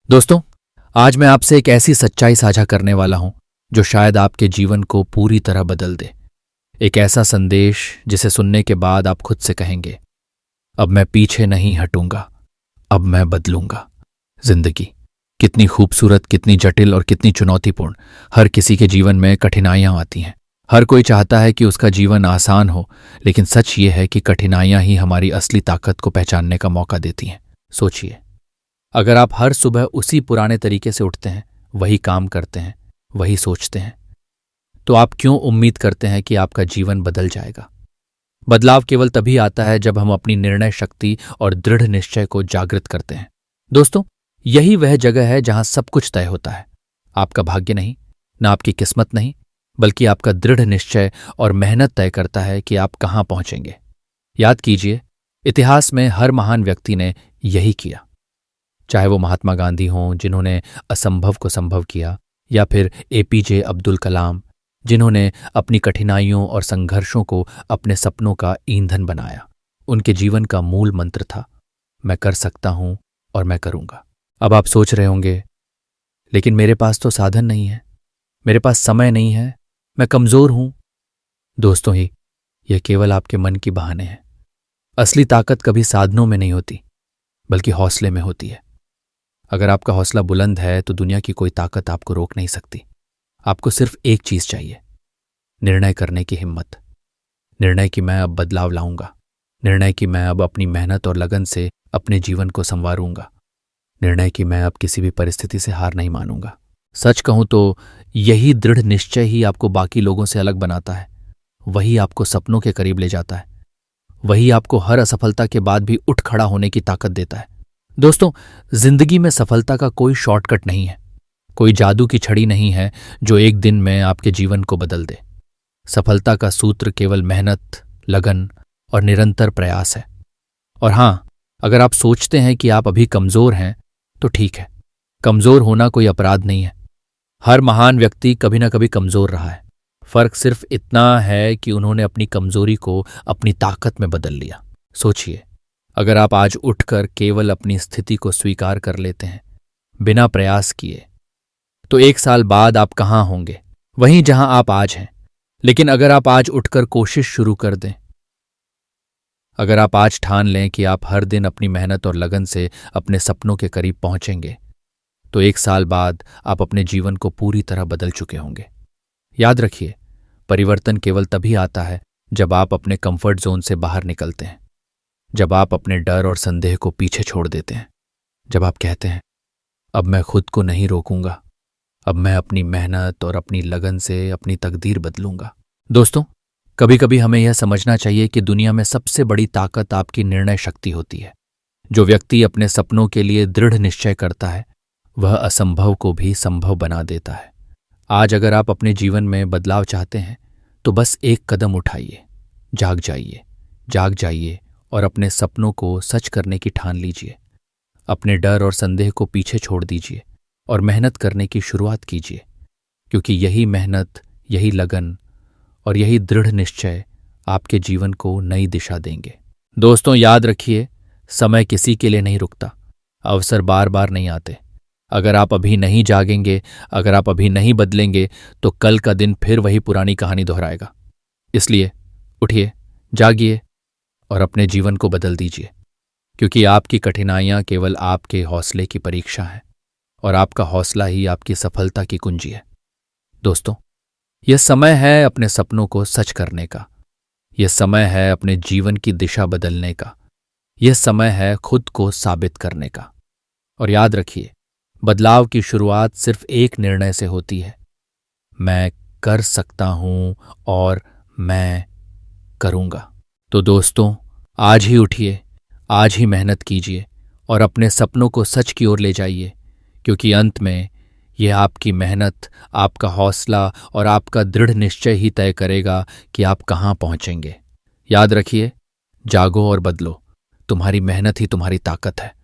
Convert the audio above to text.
दोस्तों, आज मैं आपसे एक ऐसी सच्चाई साझा करने वाला हूं जो शायद आपके जीवन को पूरी तरह बदल दे। एक ऐसा संदेश जिसे सुनने के बाद आप खुद से कहेंगे, अब मैं पीछे नहीं हटूंगा, अब मैं बदलूंगा। जिंदगी कितनी खूबसूरत, कितनी जटिल और कितनी चुनौतीपूर्ण। हर किसी के जीवन में कठिनाइयां आती हैं। हर कोई चाहता है कि उसका जीवन आसान हो, लेकिन सच ये है कि कठिनाइयां ही हमारी असली ताकत को पहचानने का मौका देती हैं। सोचिए, अगर आप हर सुबह उसी पुराने तरीके से उठते हैं, वही काम करते हैं, वही सोचते हैं, तो आप क्यों उम्मीद करते हैं कि आपका जीवन बदल जाएगा? बदलाव केवल तभी आता है जब हम अपनी निर्णय शक्ति और दृढ़ निश्चय को जागृत करते हैं। दोस्तों, यही वह जगह है जहां सब कुछ तय होता है। आपका भाग्य नहीं, न आपकी किस्मत नहीं, बल्कि आपका दृढ़ निश्चय और मेहनत तय करता है कि आप कहां पहुंचेंगे। याद कीजिए, इतिहास में हर महान व्यक्ति ने यही किया। चाहे वो महात्मा गांधी हों, जिन्होंने असंभव को संभव किया, या फिर एपीजे अब्दुल कलाम, जिन्होंने अपनी कठिनाइयों और संघर्षों को अपने सपनों का ईंधन बनाया। उनके जीवन का मूल मंत्र था, मैं कर सकता हूं और मैं करूंगा। अब आप सोच रहे होंगे, लेकिन मेरे पास तो साधन नहीं है, मेरे पास समय नहीं है, मैं कमजोर हूं। दोस्तों, ही यह केवल आपके मन की बहाने हैं। असली ताकत कभी साधनों में नहीं होती, बल्कि हौसले में होती है। अगर आपका हौसला बुलंद है तो दुनिया की कोई ताकत आपको रोक नहीं सकती। आपको सिर्फ एक चीज चाहिए, निर्णय करने की हिम्मत। निर्णय कि मैं अब बदलाव लाऊंगा। निर्णय कि मैं अब अपनी मेहनत और लगन से अपने जीवन को संवारूंगा। निर्णय कि मैं अब किसी भी परिस्थिति से हार नहीं मानूंगा। सच कहूं तो यही दृढ़ निश्चय ही आपको बाकी लोगों से अलग बनाता है। वही आपको सपनों के करीब ले जाता है। वही आपको हर असफलता के बाद भी उठ खड़ा होने की ताकत देता है। दोस्तों, जिंदगी में सफलता का कोई शॉर्टकट नहीं है, कोई जादू की छड़ी नहीं है जो एक दिन में आपके जीवन को बदल दे। सफलता का सूत्र केवल मेहनत, लगन और निरंतर प्रयास है। और हां, अगर आप सोचते हैं कि आप अभी कमजोर हैं, तो ठीक है। कमजोर होना कोई अपराध नहीं है। हर महान व्यक्ति कभी ना कभी कमजोर रहा है। फर्क सिर्फ इतना है कि उन्होंने अपनी कमजोरी को अपनी ताकत में बदल लिया। सोचिए, अगर आप आज उठकर केवल अपनी स्थिति को स्वीकार कर लेते हैं, बिना प्रयास किए, तो 1 साल बाद आप कहां होंगे? वहीं जहां आप आज हैं। लेकिन अगर आप आज उठकर कोशिश शुरू कर दें, अगर आप आज ठान लें कि आप हर दिन अपनी मेहनत और लगन से अपने सपनों के करीब पहुंचेंगे, तो 1 साल बाद आप अपने जीवन को पूरी तरह बदल चुके होंगे। याद रखिए, परिवर्तन केवल तभी आता है जब आप अपने कंफर्ट जोन से बाहर निकलते हैं, जब आप अपने डर और संदेह को पीछे छोड़ देते हैं, जब आप कहते हैं, अब मैं खुद को नहीं रोकूंगा, अब मैं अपनी मेहनत और अपनी लगन से अपनी तकदीर बदलूंगा। दोस्तों, कभी कभी हमें यह समझना चाहिए कि दुनिया में सबसे बड़ी ताकत आपकी निर्णय शक्ति होती है। जो व्यक्ति अपने सपनों के लिए दृढ़ निश्चय करता है, वह असंभव को भी संभव बना देता है। आज अगर आप अपने जीवन में बदलाव चाहते हैं, तो बस एक कदम उठाइए, जाग जाइए और अपने सपनों को सच करने की ठान लीजिए। अपने डर और संदेह को पीछे छोड़ दीजिए और मेहनत करने की शुरुआत कीजिए, क्योंकि यही मेहनत, यही लगन और यही दृढ़ निश्चय आपके जीवन को नई दिशा देंगे। दोस्तों, याद रखिए, समय किसी के लिए नहीं रुकता, अवसर बार बार नहीं आते। अगर आप अभी नहीं जागेंगे, अगर आप अभी नहीं बदलेंगे, तो कल का दिन फिर वही पुरानी कहानी दोहराएगा। इसलिए उठिए, जागिए और अपने जीवन को बदल दीजिए, क्योंकि आपकी कठिनाइयां केवल आपके हौसले की परीक्षा है और आपका हौसला ही आपकी सफलता की कुंजी है। दोस्तों, यह समय है अपने सपनों को सच करने का। यह समय है अपने जीवन की दिशा बदलने का। यह समय है खुद को साबित करने का। और याद रखिए, बदलाव की शुरुआत सिर्फ एक निर्णय से होती है, मैं कर सकता हूं और मैं करूंगा। तो दोस्तों, आज ही उठिए, आज ही मेहनत कीजिए और अपने सपनों को सच की ओर ले जाइए, क्योंकि अंत में यह आपकी मेहनत, आपका हौसला और आपका दृढ़ निश्चय ही तय करेगा कि आप कहां पहुंचेंगे। याद रखिए, जागो और बदलो। तुम्हारी मेहनत ही तुम्हारी ताकत है।